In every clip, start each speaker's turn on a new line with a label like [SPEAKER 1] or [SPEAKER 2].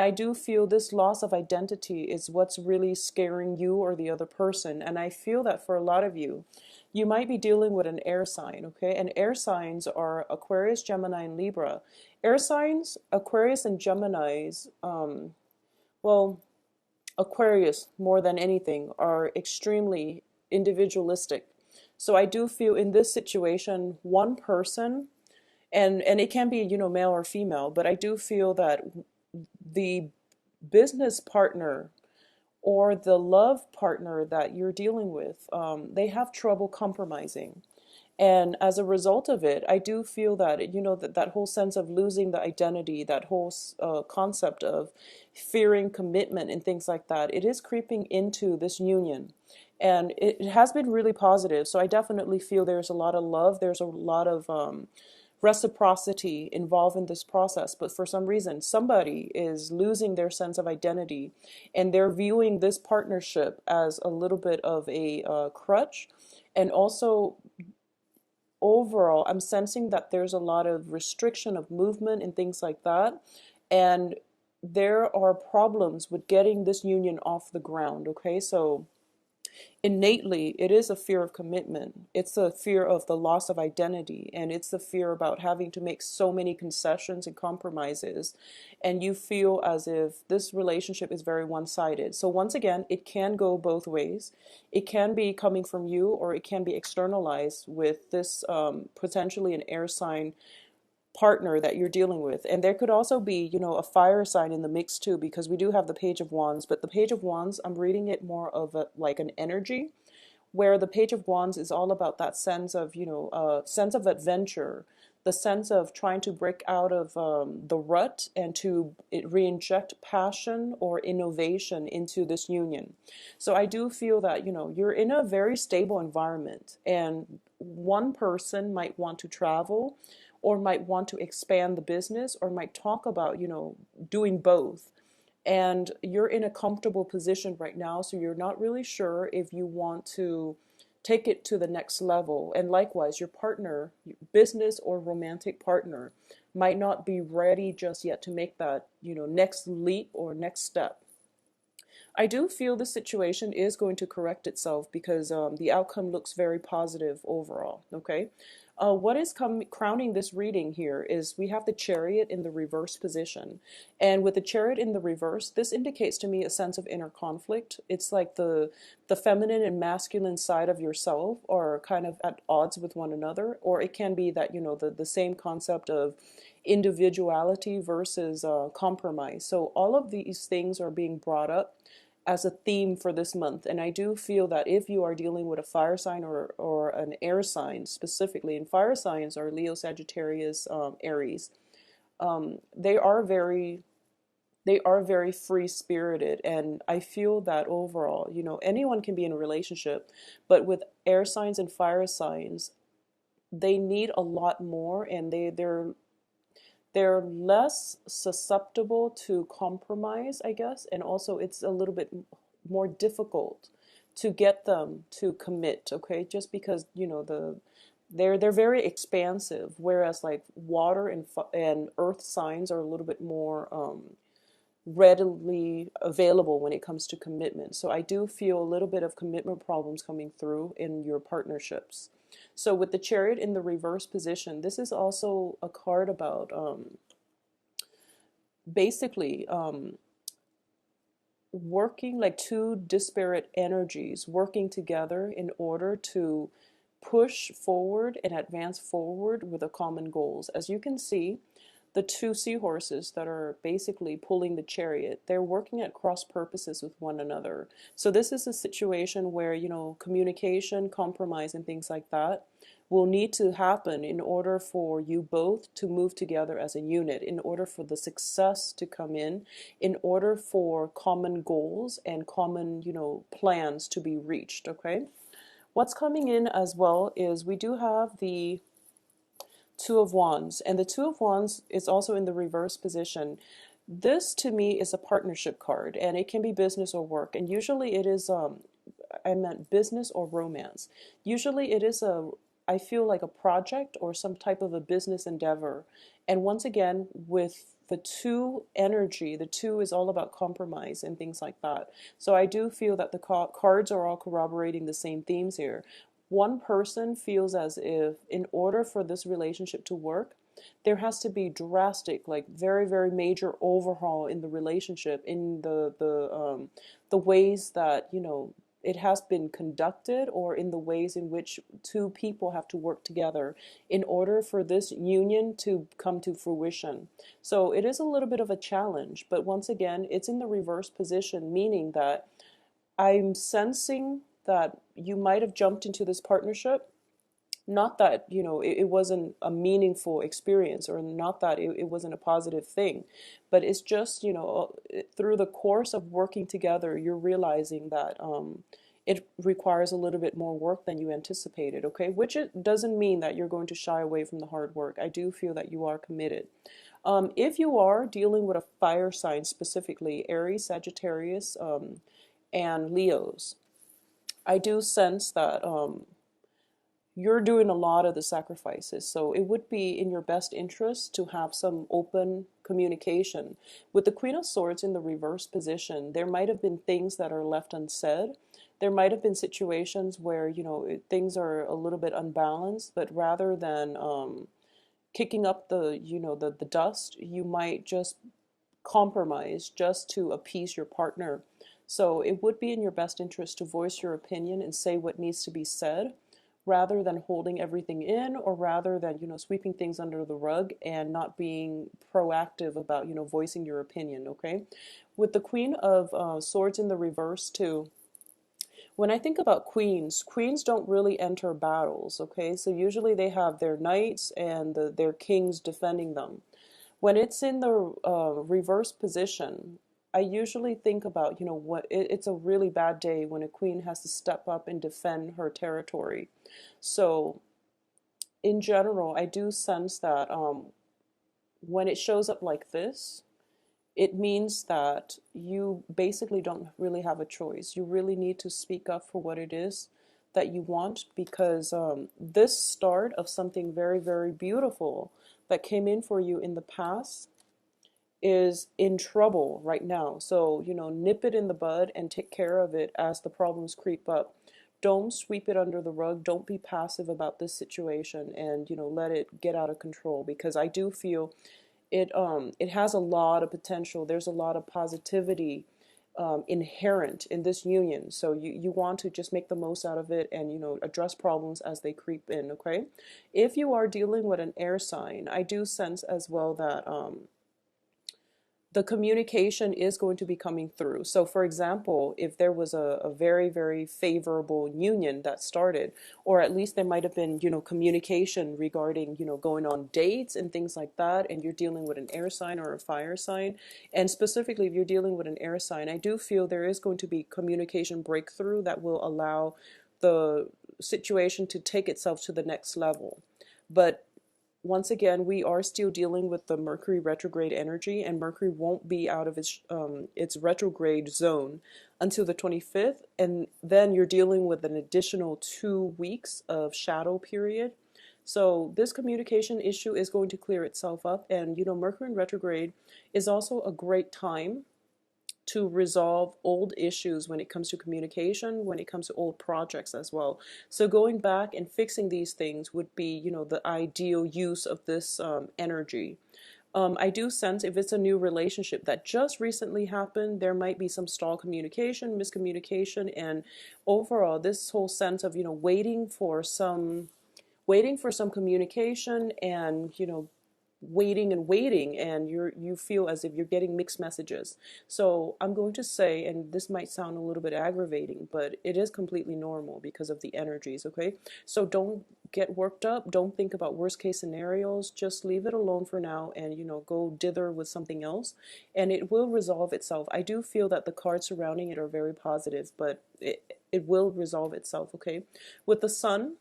[SPEAKER 1] I do feel this loss of identity is what's really scaring you or the other person. And I feel that for a lot of you, you might be dealing with an air sign, okay? And air signs are Aquarius, Gemini, and Libra. Air signs, Aquarius and Geminis, well, Aquarius more than anything, are extremely individualistic. So I do feel in this situation, one person, and it can be, you know, male or female, but I do feel that the business partner or the love partner that you're dealing with, they have trouble compromising. And as a result of it, I do feel that, you know, that whole sense of losing the identity, that whole concept of fearing commitment and things like that, it is creeping into this union. And it has been really positive. So I definitely feel there's a lot of love, there's a lot of reciprocity involved in this process. But for some reason, somebody is losing their sense of identity and they're viewing this partnership as a little bit of a crutch. And also, overall, I'm sensing that there's a lot of restriction of movement and things like that. And there are problems with getting this union off the ground. Okay, so innately it is a fear of commitment, it's a fear of the loss of identity, and it's the fear about having to make so many concessions and compromises, and you feel as if this relationship is very one-sided. So once again, it can go both ways. It can be coming from you, or it can be externalized with this potentially an air sign partner that you're dealing with. And there could also be, you know, a fire sign in the mix too, because we do have the Page of Wands, but the Page of Wands, I'm reading it more of a, like an energy, where the Page of Wands is all about that sense of, you know, sense of adventure, the sense of trying to break out of the rut and to re-inject passion or innovation into this union. So I do feel that, you know, you're in a very stable environment, and one person might want to travel or might want to expand the business or might talk about, you know, doing both. And you're in a comfortable position right now, so you're not really sure if you want to take it to the next level. And likewise, your partner, business or romantic partner, might not be ready just yet to make that, you know, next leap or next step. I do feel the situation is going to correct itself because the outcome looks very positive overall. Okay. What is crowning this reading here is we have the Chariot in the reverse position. And with the Chariot in the reverse, this indicates to me a sense of inner conflict. It's like the feminine and masculine side of yourself are kind of at odds with one another. Or it can be that, you know, the same concept of individuality versus compromise. So all of these things are being brought up as a theme for this month. And I do feel that if you are dealing with a fire sign or an air sign specifically, and fire signs are Leo, Sagittarius, Aries, they are very free spirited. And I feel that overall, you know, anyone can be in a relationship, but with air signs and fire signs, they need a lot more, and they're less susceptible to compromise, I guess, and also it's a little bit more difficult to get them to commit, okay? Just because, you know, they're very expansive, whereas like water and earth signs are a little bit more readily available when it comes to commitment. So I do feel a little bit of commitment problems coming through in your partnerships. So with the Chariot in the reverse position, this is also a card about basically working like two disparate energies working together in order to push forward and advance forward with a common goals. As you can see, the two seahorses that are basically pulling the chariot, they're working at cross purposes with one another. So this is a situation where, you know, communication, compromise, and things like that will need to happen in order for you both to move together as a unit, in order for the success to come in order for common goals and common, you know, plans to be reached, okay? What's coming in as well is we do have the Two of Wands, and the Two of Wands is also in the reverse position. This to me is a partnership card, and it can be business or work, and usually it is I meant business or romance. Usually it is I feel like a project or some type of a business endeavor. And once again, with the two energy, the two is all about compromise and things like that. So I do feel that the cards are all corroborating the same themes here. One person feels as if in order for this relationship to work, there has to be drastic, like very, very major overhaul in the relationship, in the ways that, you know, it has been conducted, or in the ways in which two people have to work together in order for this union to come to fruition. So it is a little bit of a challenge, but once again, it's in the reverse position, meaning that I'm sensing that you might have jumped into this partnership, not that, you know, it wasn't a meaningful experience, or not that it wasn't a positive thing, but it's just, you know, through the course of working together, you're realizing that it requires a little bit more work than you anticipated, okay? Which it doesn't mean that you're going to shy away from the hard work. I do feel that you are committed. If you are dealing with a fire sign, specifically Aries, Sagittarius, and Leos, I do sense that you're doing a lot of the sacrifices. So it would be in your best interest to have some open communication. With the Queen of Swords in the reverse position, there might have been things that are left unsaid. There might have been situations where, you know, things are a little bit unbalanced, but rather than kicking up the, you know, the dust, you might just compromise just to appease your partner. So it would be in your best interest to voice your opinion and say what needs to be said, rather than holding everything in, or rather than, you know, sweeping things under the rug and not being proactive about, you know, voicing your opinion, okay? With the Queen of Swords in the reverse too, when I think about queens, queens don't really enter battles, okay? So usually they have their knights and their kings defending them. When it's in the reverse position, I usually think about, you know, it's a really bad day when a queen has to step up and defend her territory. So in general, I do sense that when it shows up like this, it means that you basically don't really have a choice. You really need to speak up for what it is that you want, because this start of something very, very beautiful that came in for you in the past is in trouble right now. So, you know, nip it in the bud and take care of it as the problems creep up. Don't sweep it under the rug. Don't be passive about this situation and, you know, let it get out of control, because I do feel it has a lot of potential. There's a lot of positivity inherent in this union. So you want to just make the most out of it and, you know, address problems as they creep in, okay? If you are dealing with an air sign, I do sense as well that the communication is going to be coming through. So for example, if there was a very, very favorable union that started, or at least there might have been, you know, communication regarding, you know, going on dates and things like that, and you're dealing with an air sign or a fire sign, and specifically if you're dealing with an air sign, I do feel there is going to be communication breakthrough that will allow the situation to take itself to the next level. But once again, we are still dealing with the Mercury retrograde energy, and Mercury won't be out of its retrograde zone until the 25th, and then you're dealing with an additional 2 weeks of shadow period. So this communication issue is going to clear itself up, and, you know, Mercury in retrograde is also a great time to resolve old issues when it comes to communication, when it comes to old projects as well. So going back and fixing these things would be, you know, the ideal use of this energy. I do sense if it's a new relationship that just recently happened, there might be some stall communication, miscommunication, and overall this whole sense of, you know, waiting for some communication, and, you know, waiting and waiting, and you feel as if you're getting mixed messages. So I'm going to say, and this might sound a little bit aggravating, but it is completely normal because of the energies, okay? So don't get worked up. Don't think about worst case scenarios. Just leave it alone for now, and, you know, go dither with something else, and it will resolve itself. I do feel that the cards surrounding it are very positive, but it will resolve itself, okay? With the sun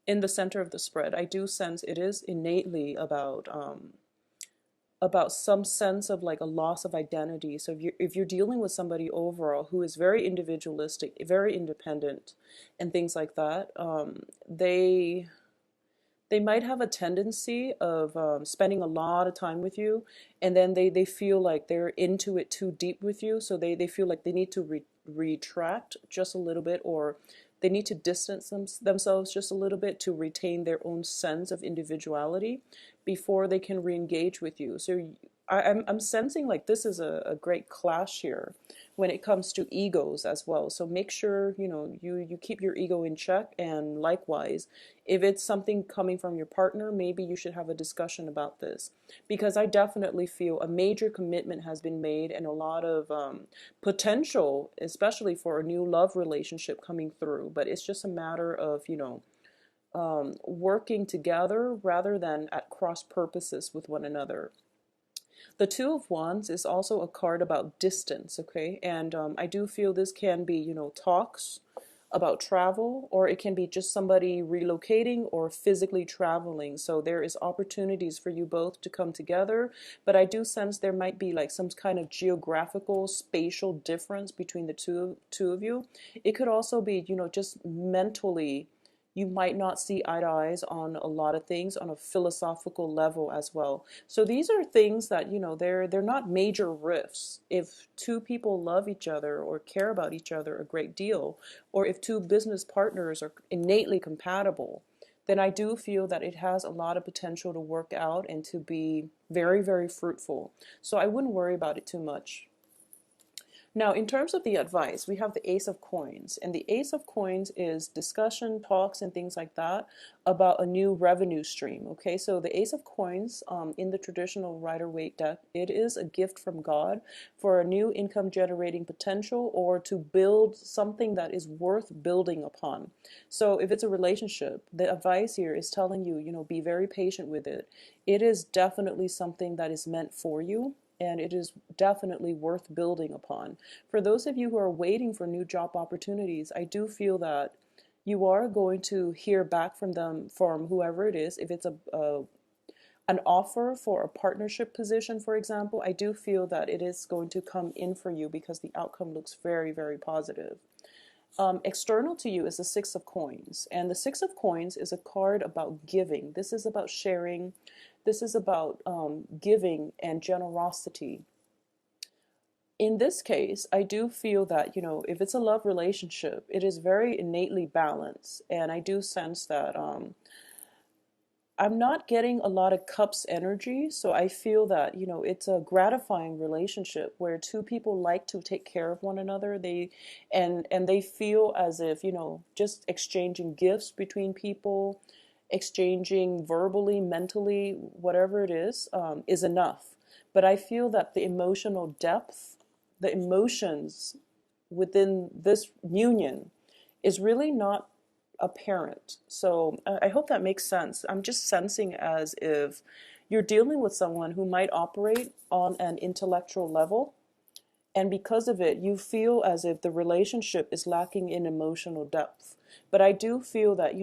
[SPEAKER 1] in the center of the spread, I do sense it is innately about some sense of like a loss of identity. So if you're dealing with somebody overall who is very individualistic, very independent, and things like that, They might have a tendency of spending a lot of time with you, and then they feel like they're into it too deep with you, so they feel like they need to retract just a little bit, or they need to distance themselves just a little bit to retain their own sense of individuality before they can re-engage with you. So I'm sensing like this is a great clash here when it comes to egos as well. So make sure, you keep your ego in check, and likewise, if it's something coming from your partner, maybe you should have a discussion about this, because I definitely feel a major commitment has been made and a lot of potential, especially for a new love relationship coming through. But it's just a matter of, working together rather than at cross purposes with one another. The Two of Wands is also a card about distance, okay? And I do feel this can be, talks about travel, or it can be just somebody relocating or physically traveling. So there is opportunities for you both to come together, but I do sense there might be like some kind of geographical, spatial difference between the two of you. It could also be, just mentally you might not see eye to eyes on a lot of things on a philosophical level as well. So these are things that, they're not major rifts. If two people love each other or care about each other a great deal, or if two business partners are innately compatible, then I do feel that it has a lot of potential to work out and to be very, very fruitful. So I wouldn't worry about it too much. Now, in terms of the advice, we have the Ace of Coins, and the Ace of Coins is discussion, talks, and things like that about a new revenue stream. Okay, so the Ace of Coins, in the traditional Rider-Waite deck, it is a gift from God for a new income generating potential, or to build something that is worth building upon. So if it's a relationship, the advice here is telling you, be very patient with it. It is definitely something that is meant for you, and it is definitely worth building upon. For those of you who are waiting for new job opportunities, I do feel that you are going to hear back from them, from whoever it is. If it's an offer for a partnership position, for example, I do feel that it is going to come in for you because the outcome looks very, very positive. External to you is the Six of Coins, and the Six of Coins is a card about giving. This is about sharing. This is about giving and generosity. In this case, I do feel that, if it's a love relationship, it is very innately balanced, and I do sense that I'm not getting a lot of cups energy, so I feel that, it's a gratifying relationship where two people like to take care of one another. And they feel as if, just exchanging gifts between people, exchanging verbally, mentally, whatever it is enough. But I feel that the emotional depth, the emotions within this union is really not apparent. So I hope that makes sense. I'm just sensing as if you're dealing with someone who might operate on an intellectual level, and because of it, you feel as if the relationship is lacking in emotional depth. But I do feel that,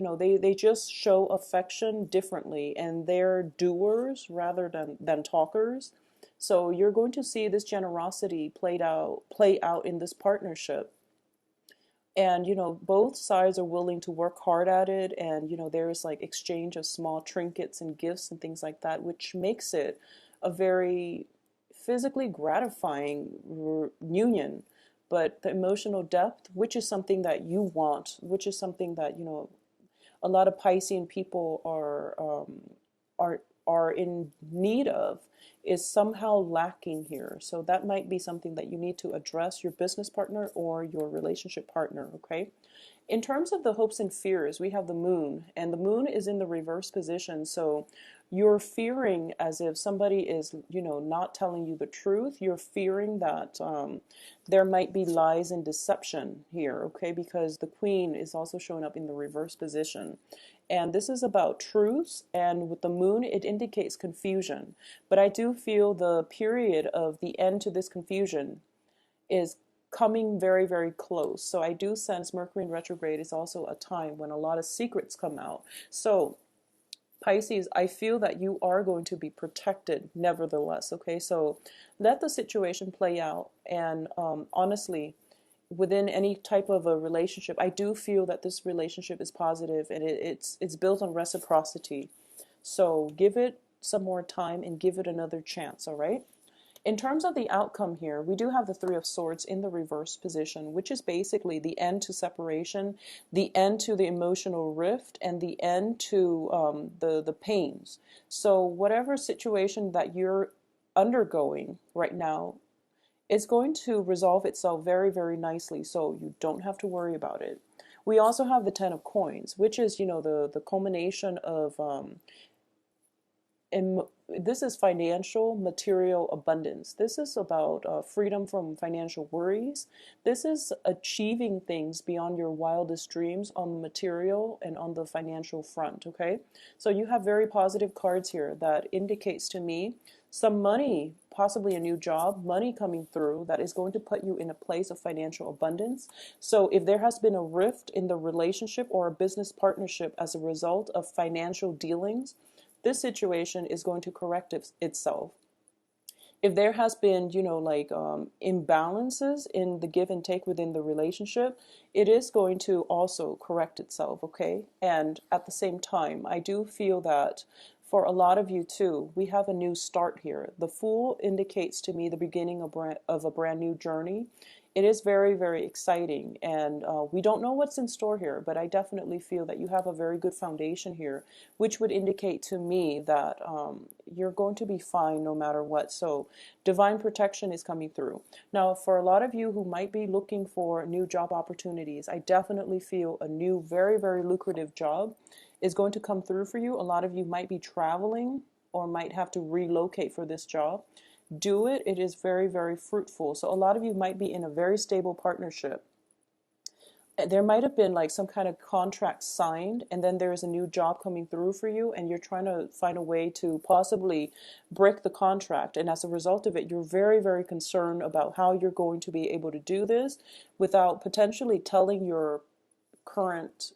[SPEAKER 1] they just show affection differently, and they're doers rather than talkers. So you're going to see this generosity play out in this partnership. And both sides are willing to work hard at it, and there is like exchange of small trinkets and gifts and things like that, which makes it a very physically gratifying union. But the emotional depth, which is something that you want, which is something that a lot of Piscean people are in need of, is somehow lacking here. So that might be something that you need to address, your business partner or your relationship partner, okay? In terms of the hopes and fears, we have the moon, and the moon is in the reverse position. So you're fearing as if somebody is, not telling you the truth. You're fearing that there might be lies and deception here, okay? Because the queen is also showing up in the reverse position. And this is about truths, and with the moon, it indicates confusion. But I do feel the period of the end to this confusion is coming very, very close. So I do sense Mercury in retrograde is also a time when a lot of secrets come out. So Pisces, I feel that you are going to be protected nevertheless, okay? So let the situation play out, and honestly, within any type of a relationship, I do feel that this relationship is positive and it's built on reciprocity. So give it some more time and give it another chance, all right? In terms of the outcome here, we do have the Three of Swords in the reverse position, which is basically the end to separation, the end to the emotional rift, and the end to the pains. So whatever situation that you're undergoing right now, it's going to resolve itself very, very nicely, so you don't have to worry about it. We also have the Ten of Coins, which is, you know, the culmination of this is financial material abundance. This is about freedom from financial worries. This is achieving things beyond your wildest dreams on the material and on the financial front, okay? So you have very positive cards here that indicates to me some money, possibly a new job, money coming through that is going to put you in a place of financial abundance. So if there has been a rift in the relationship or a business partnership as a result of financial dealings, this situation is going to correct itself. If there has been, you know, like imbalances in the give and take within the relationship, it is going to also correct itself, okay? And at the same time, I do feel that for a lot of you too, we have a new start here. The Fool indicates to me the beginning of a brand new journey. It is very, very exciting, and we don't know what's in store here, but I definitely feel that you have a very good foundation here, which would indicate to me that you're going to be fine no matter what. So divine protection is coming through. Now, for a lot of you who might be looking for new job opportunities, I definitely feel a new, very, very lucrative job is going to come through for you. A lot of you might be traveling or might have to relocate for this job. Do it. It is very, very fruitful. So a lot of you might be in a very stable partnership. There might have been like some kind of contract signed, and then there is a new job coming through for you, and you're trying to find a way to possibly break the contract. And as a result of it, you're very, very concerned about how you're going to be able to do this without potentially telling your current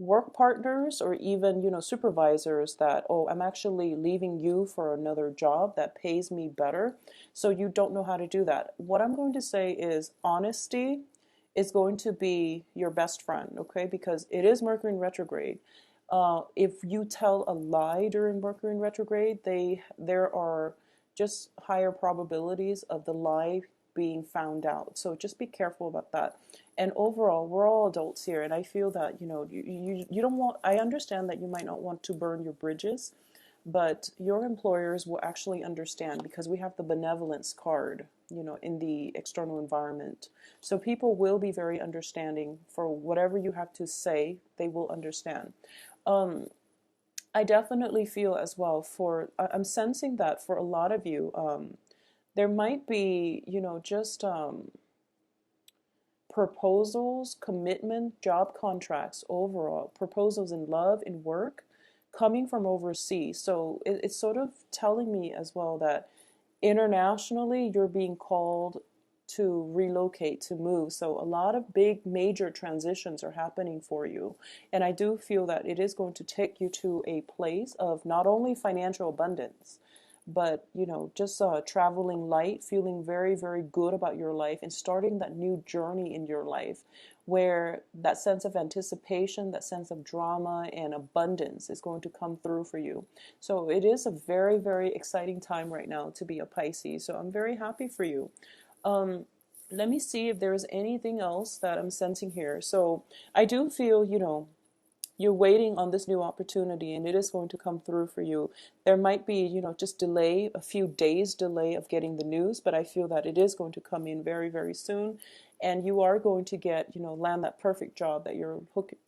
[SPEAKER 1] work partners or even, you know, supervisors that, oh, I'm actually leaving you for another job that pays me better. So you don't know how to do that. What I'm going to say is honesty is going to be your best friend, okay? Because it is Mercury in retrograde. If you tell a lie during Mercury in retrograde, there are just higher probabilities of the lie being found out. So just be careful about that. And overall, we're all adults here, and I feel that, you know, you don't want, I understand that you might not want to burn your bridges, but your employers will actually understand because we have the benevolence card, you know, in the external environment. So people will be very understanding for whatever you have to say, they will understand. I definitely feel as well I'm sensing that for a lot of you, there might be, you know, just proposals, commitment, job contracts, overall, proposals in love, in work, coming from overseas. So it's sort of telling me as well that internationally you're being called to relocate, to move. So a lot of big major transitions are happening for you. And I do feel that it is going to take you to a place of not only financial abundance, but, you know, just traveling light, feeling very, very good about your life and starting that new journey in your life where that sense of anticipation, that sense of drama and abundance is going to come through for you. So it is a very, very exciting time right now to be a Pisces. So I'm very happy for you. Let me see if there's anything else that I'm sensing here. So I do feel, you know, you're waiting on this new opportunity and it is going to come through for you. There might be, you know, just delay, a few days delay of getting the news, but I feel that it is going to come in very, very soon. And you are going to get, you know, land that perfect job that you're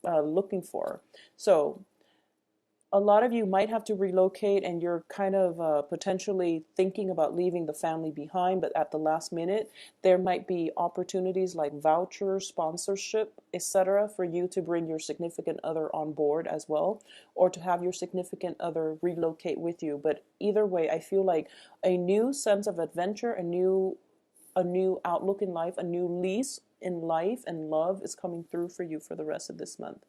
[SPEAKER 1] looking for. So a lot of you might have to relocate and you're kind of potentially thinking about leaving the family behind, but at the last minute, there might be opportunities like voucher, sponsorship, etc. for you to bring your significant other on board as well, or to have your significant other relocate with you. But either way, I feel like a new sense of adventure, a new outlook in life, a new lease in life and love is coming through for you for the rest of this month.